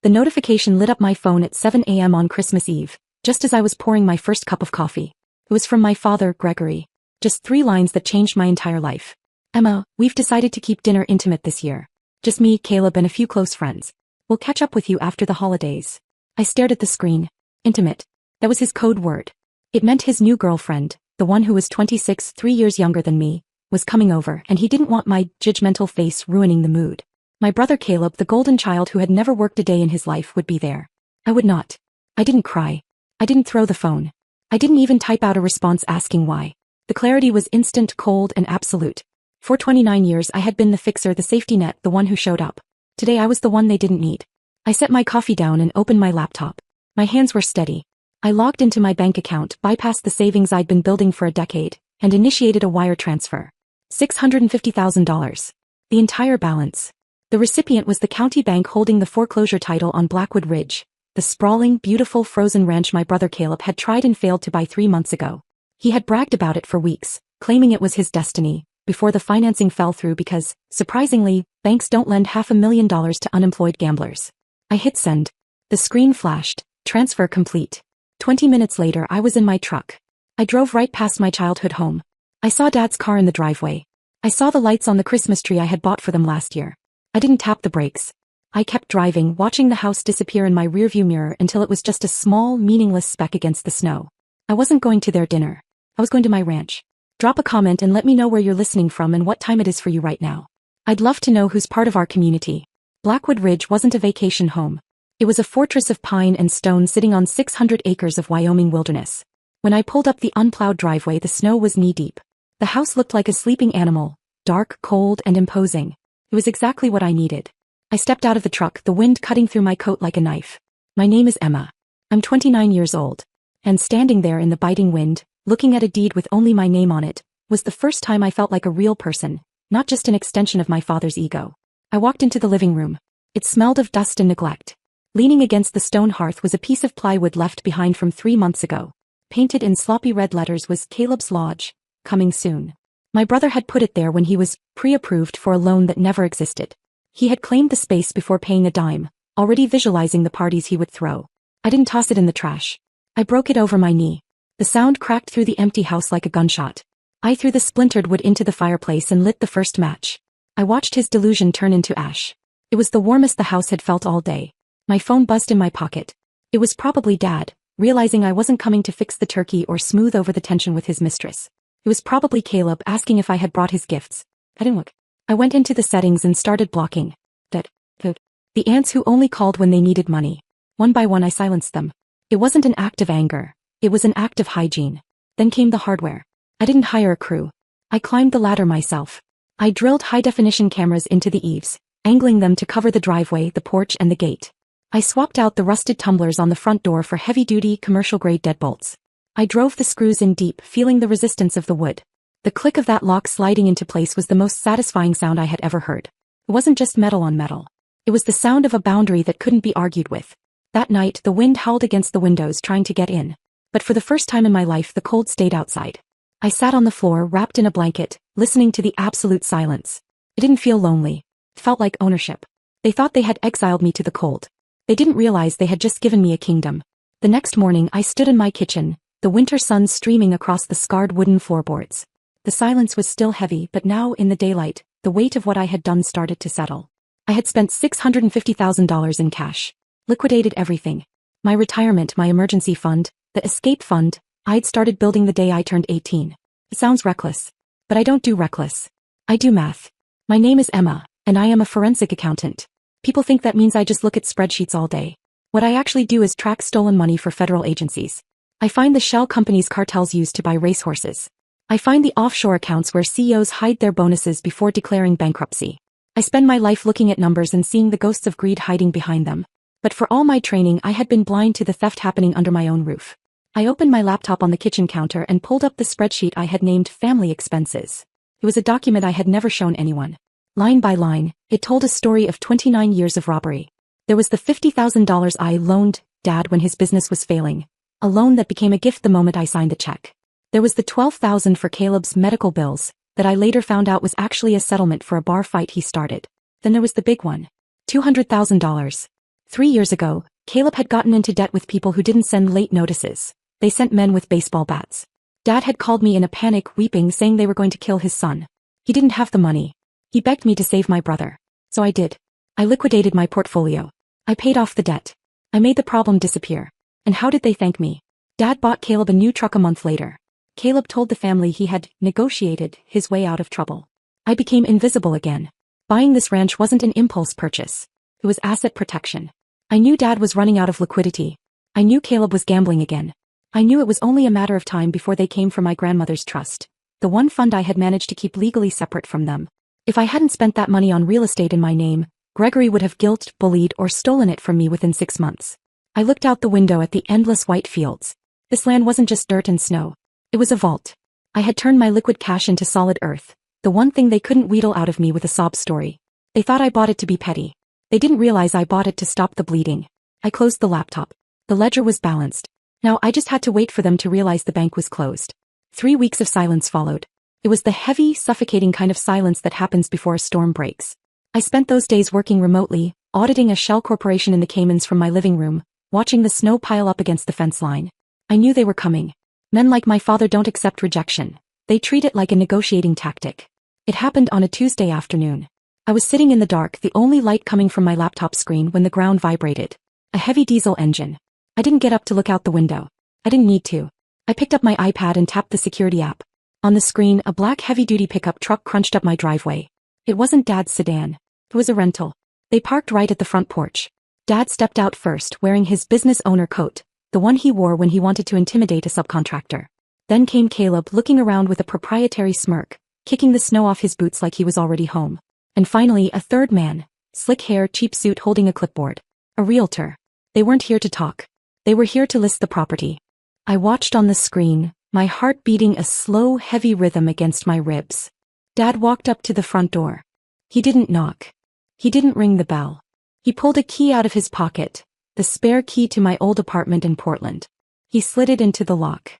The notification lit up my phone at 7 a.m. on Christmas Eve, just as I was pouring my first cup of coffee. It was from my father, Gregory. Just 3 lines that changed my entire life. Emma, we've decided to keep dinner intimate this year. Just me, Caleb, and a few close friends. We'll catch up with you after the holidays. I stared at the screen. Intimate. That was his code word. It meant his new girlfriend, the one who was 26, 3 years younger than me, was coming over, and he didn't want my judgmental face ruining the mood. My brother Caleb, the golden child who had never worked a day in his life, would be there. I would not. I didn't cry. I didn't throw the phone. I didn't even type out a response asking why. The clarity was instant, cold, and absolute. For 29 years I had been the fixer, the safety net, the one who showed up. Today I was the one they didn't need. I set my coffee down and opened my laptop. My hands were steady. I logged into my bank account, bypassed the savings I'd been building for a decade, and initiated a wire transfer. $650,000. The entire balance. The recipient was the county bank holding the foreclosure title on Blackwood Ridge, the sprawling, beautiful frozen ranch my brother Caleb had tried and failed to buy 3 months ago. He had bragged about it for weeks, claiming it was his destiny, before the financing fell through because, surprisingly, banks don't lend $500,000 to unemployed gamblers. I hit send. The screen flashed. Transfer complete. 20 minutes later I was in my truck. I drove right past my childhood home. I saw Dad's car in the driveway. I saw the lights on the Christmas tree I had bought for them last year. I didn't tap the brakes. I kept driving, watching the house disappear in my rearview mirror until it was just a small, meaningless speck against the snow. I wasn't going to their dinner. I was going to my ranch. Drop a comment and let me know where you're listening from and what time it is for you right now. I'd love to know who's part of our community. Blackwood Ridge wasn't a vacation home. It was a fortress of pine and stone sitting on 600 acres of Wyoming wilderness. When I pulled up the unplowed driveway, the snow was knee-deep. The house looked like a sleeping animal, dark, cold, and imposing. It was exactly what I needed. I stepped out of the truck, the wind cutting through my coat like a knife. My name is Emma. I'm 29 years old. And standing there in the biting wind, looking at a deed with only my name on it, was the first time I felt like a real person, not just an extension of my father's ego. I walked into the living room. It smelled of dust and neglect. Leaning against the stone hearth was a piece of plywood left behind from 3 months ago. Painted in sloppy red letters was Caleb's Lodge, coming soon. My brother had put it there when he was pre-approved for a loan that never existed. He had claimed the space before paying a dime, already visualizing the parties he would throw. I didn't toss it in the trash. I broke it over my knee. The sound cracked through the empty house like a gunshot. I threw the splintered wood into the fireplace and lit the first match. I watched his delusion turn into ash. It was the warmest the house had felt all day. My phone buzzed in my pocket. It was probably Dad, realizing I wasn't coming to fix the turkey or smooth over the tension with his mistress. It was probably Caleb asking if I had brought his gifts. I didn't look. I went into the settings and started blocking. The aunts who only called when they needed money. One by one I silenced them. It wasn't an act of anger. It was an act of hygiene. Then came the hardware. I didn't hire a crew. I climbed the ladder myself. I drilled high-definition cameras into the eaves, angling them to cover the driveway, the porch, and the gate. I swapped out the rusted tumblers on the front door for heavy-duty, commercial-grade deadbolts. I drove the screws in deep, feeling the resistance of the wood. The click of that lock sliding into place was the most satisfying sound I had ever heard. It wasn't just metal on metal. It was the sound of a boundary that couldn't be argued with. That night, the wind howled against the windows trying to get in. But for the first time in my life, the cold stayed outside. I sat on the floor, wrapped in a blanket, listening to the absolute silence. It didn't feel lonely. It felt like ownership. They thought they had exiled me to the cold. They didn't realize they had just given me a kingdom. The next morning, I stood in my kitchen, the winter sun streaming across the scarred wooden floorboards. The silence was still heavy, but now, in the daylight, the weight of what I had done started to settle. I had spent $650,000 in cash. Liquidated everything. My retirement, my emergency fund, the escape fund. I'd started building the day I turned 18. It sounds reckless. But I don't do reckless. I do math. My name is Emma, and I am a forensic accountant. People think that means I just look at spreadsheets all day. What I actually do is track stolen money for federal agencies. I find the shell companies cartels use to buy racehorses. I find the offshore accounts where CEOs hide their bonuses before declaring bankruptcy. I spend my life looking at numbers and seeing the ghosts of greed hiding behind them. But for all my training, I had been blind to the theft happening under my own roof. I opened my laptop on the kitchen counter and pulled up the spreadsheet I had named Family Expenses. It was a document I had never shown anyone. Line by line, it told a story of 29 years of robbery. There was the $50,000 I loaned Dad when his business was failing, a loan that became a gift the moment I signed the check. There was the $12,000 for Caleb's medical bills, that I later found out was actually a settlement for a bar fight he started. Then there was the big one. $200,000. 3 years ago, Caleb had gotten into debt with people who didn't send late notices. They sent men with baseball bats. Dad had called me in a panic, weeping, saying they were going to kill his son. He didn't have the money. He begged me to save my brother. So I did. I liquidated my portfolio. I paid off the debt. I made the problem disappear. And how did they thank me? Dad bought Caleb a new truck a month later. Caleb told the family he had negotiated his way out of trouble. I became invisible again. Buying this ranch wasn't an impulse purchase. It was asset protection. I knew Dad was running out of liquidity. I knew Caleb was gambling again. I knew it was only a matter of time before they came for my grandmother's trust, the one fund I had managed to keep legally separate from them. If I hadn't spent that money on real estate in my name, Gregory would have guilt, bullied, or stolen it from me within 6 months. I looked out the window at the endless white fields. This land wasn't just dirt and snow. It was a vault. I had turned my liquid cash into solid earth, the one thing they couldn't wheedle out of me with a sob story. They thought I bought it to be petty. They didn't realize I bought it to stop the bleeding. I closed the laptop. The ledger was balanced. Now I just had to wait for them to realize the bank was closed. 3 weeks of silence followed. It was the heavy, suffocating kind of silence that happens before a storm breaks. I spent those days working remotely, auditing a shell corporation in the Caymans from my living room, watching the snow pile up against the fence line. I knew they were coming. Men like my father don't accept rejection. They treat it like a negotiating tactic. It happened on a Tuesday afternoon. I was sitting in the dark, the only light coming from my laptop screen, when the ground vibrated. A heavy diesel engine. I didn't get up to look out the window. I didn't need to. I picked up my iPad and tapped the security app. On the screen, a black heavy-duty pickup truck crunched up my driveway. It wasn't Dad's sedan. It was a rental. They parked right at the front porch. Dad stepped out first, wearing his business owner coat, the one he wore when he wanted to intimidate a subcontractor. Then came Caleb, looking around with a proprietary smirk, kicking the snow off his boots like he was already home. And finally, a third man, slick hair, cheap suit, holding a clipboard. A realtor. They weren't here to talk. They were here to list the property. I watched on the screen, my heart beating a slow, heavy rhythm against my ribs. Dad walked up to the front door. He didn't knock. He didn't ring the bell. He pulled a key out of his pocket, the spare key to my old apartment in Portland. He slid it into the lock.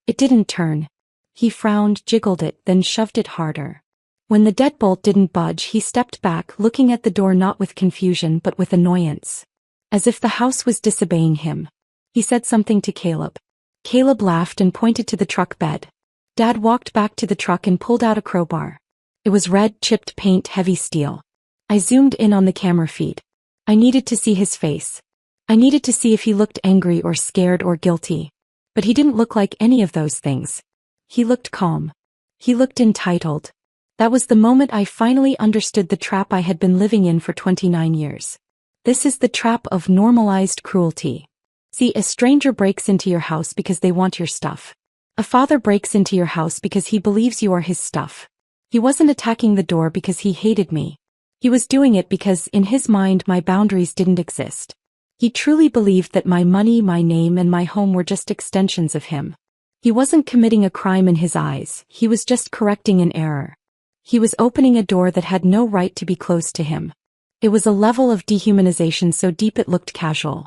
It didn't turn. He frowned, jiggled it, then shoved it harder. When the deadbolt didn't budge, he stepped back, looking at the door not with confusion but with annoyance. As if the house was disobeying him. He said something to Caleb. Caleb laughed and pointed to the truck bed. Dad walked back to the truck and pulled out a crowbar. It was red, chipped paint, heavy steel. I zoomed in on the camera feed. I needed to see his face. I needed to see if he looked angry or scared or guilty. But he didn't look like any of those things. He looked calm. He looked entitled. That was the moment I finally understood the trap I had been living in for 29 years. This is the trap of normalized cruelty. See, a stranger breaks into your house because they want your stuff. A father breaks into your house because he believes you are his stuff. He wasn't attacking the door because he hated me. He was doing it because, in his mind, my boundaries didn't exist. He truly believed that my money, my name, and my home were just extensions of him. He wasn't committing a crime in his eyes, he was just correcting an error. He was opening a door that had no right to be closed to him. It was a level of dehumanization so deep it looked casual.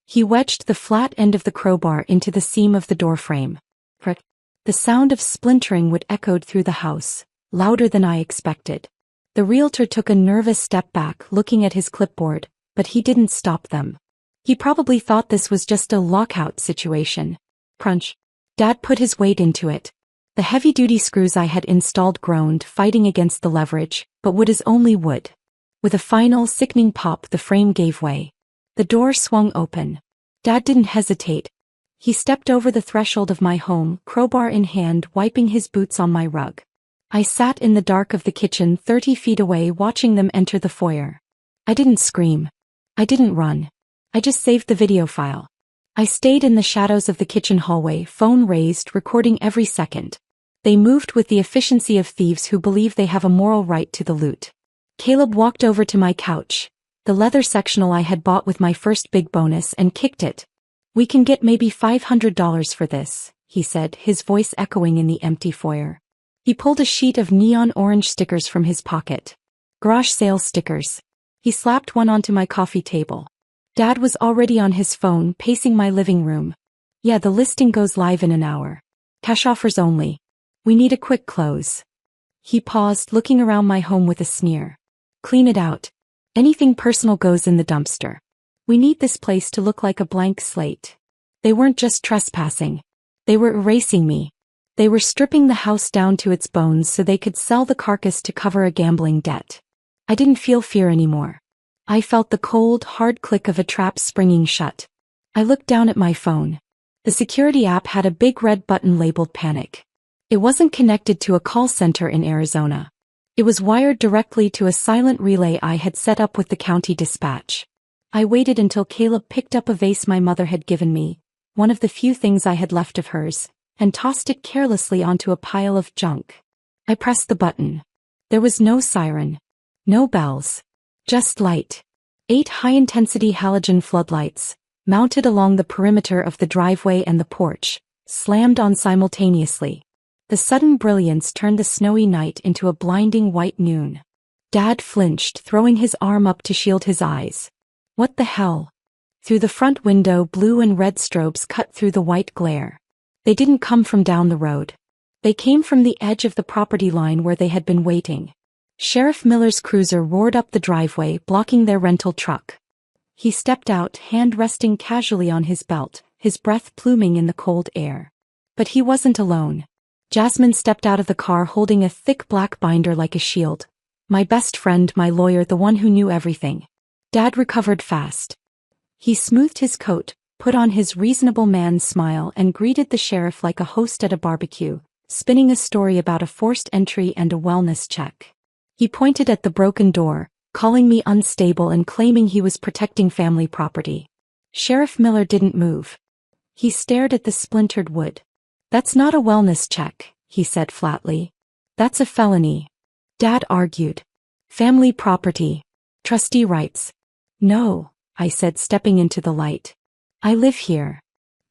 He wedged the flat end of the crowbar into the seam of the door frame. The sound of splintering would echoed through the house, louder than I expected. The realtor took a nervous step back, looking at his clipboard, but he didn't stop them. He probably thought this was just a lockout situation. Crunch. Dad put his weight into it. The heavy-duty screws I had installed groaned, fighting against the leverage, but wood is only wood. With a final, sickening pop, the frame gave way. The door swung open. Dad didn't hesitate. He stepped over the threshold of my home, crowbar in hand, wiping his boots on my rug. I sat in the dark of the kitchen 30 feet away, watching them enter the foyer. I didn't scream. I didn't run. I just saved the video file. I stayed in the shadows of the kitchen hallway, phone raised, recording every second. They moved with the efficiency of thieves who believe they have a moral right to the loot. Caleb walked over to my couch, the leather sectional I had bought with my first big bonus, and kicked it. "We can get maybe $500 for this," he said, his voice echoing in the empty foyer. He pulled a sheet of neon orange stickers from his pocket. Garage sale stickers. He slapped one onto my coffee table. Dad was already on his phone, pacing my living room. "Yeah, the listing goes live in an hour. Cash offers only. We need a quick close." He paused, looking around my home with a sneer. "Clean it out. Anything personal goes in the dumpster." We need this place to look like a blank slate. They weren't just trespassing. They were erasing me. They were stripping the house down to its bones so they could sell the carcass to cover a gambling debt. I didn't feel fear anymore. I felt the cold, hard click of a trap springing shut. I looked down at my phone. The security app had a big red button labeled Panic. It wasn't connected to a call center in Arizona. It was wired directly to a silent relay I had set up with the county dispatch. I waited until Caleb picked up a vase my mother had given me, one of the few things I had left of hers, and tossed it carelessly onto a pile of junk. I pressed the button. There was no siren. No bells. Just light. 8 high-intensity halogen floodlights, mounted along the perimeter of the driveway and the porch, slammed on simultaneously. The sudden brilliance turned the snowy night into a blinding white noon. Dad flinched, throwing his arm up to shield his eyes. What the hell? Through the front window, blue and red strobes cut through the white glare. They didn't come from down the road. They came from the edge of the property line where they had been waiting. Sheriff Miller's cruiser roared up the driveway, blocking their rental truck. He stepped out, hand resting casually on his belt, his breath pluming in the cold air. But he wasn't alone. Jasmine stepped out of the car holding a thick black binder like a shield. My best friend, my lawyer, the one who knew everything. Dad recovered fast. He smoothed his coat, put on his reasonable man's smile, and greeted the sheriff like a host at a barbecue, spinning a story about a forced entry and a wellness check. He pointed at the broken door, calling me unstable and claiming he was protecting family property. Sheriff Miller didn't move. He stared at the splintered wood. "That's not a wellness check," he said flatly. "That's a felony." Dad argued. "Family property. Trustee rights." "No," I said, stepping into the light. "I live here."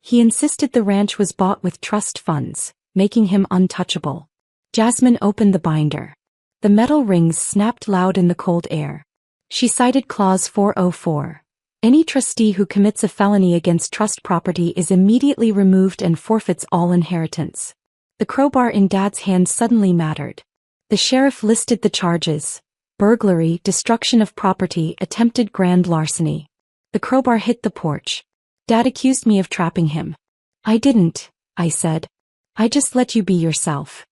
He insisted the ranch was bought with trust funds, making him untouchable. Jasmine opened the binder. The metal rings snapped loud in the cold air. She cited Clause 404. Any trustee who commits a felony against trust property is immediately removed and forfeits all inheritance. The crowbar in Dad's hand suddenly mattered. The sheriff listed the charges: burglary, destruction of property, attempted grand larceny. The crowbar hit the porch. Dad accused me of trapping him. "I didn't," I said. "I just let you be yourself."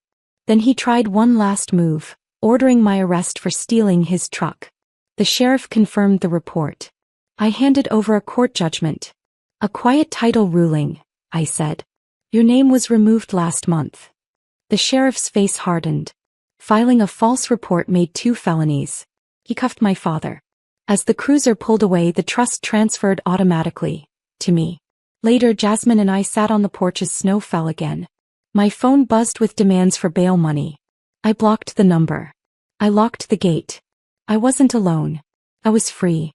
Then he tried one last move, ordering my arrest for stealing his truck. The sheriff confirmed the report. I handed over a court judgment. "A quiet title ruling," I said. "Your name was removed last month." The sheriff's face hardened. Filing a false report made 2 felonies. He cuffed my father. As the cruiser pulled away, the trust transferred automatically to me. Later, Jasmine and I sat on the porch as snow fell again. My phone buzzed with demands for bail money. I blocked the number. I locked the gate. I wasn't alone. I was free.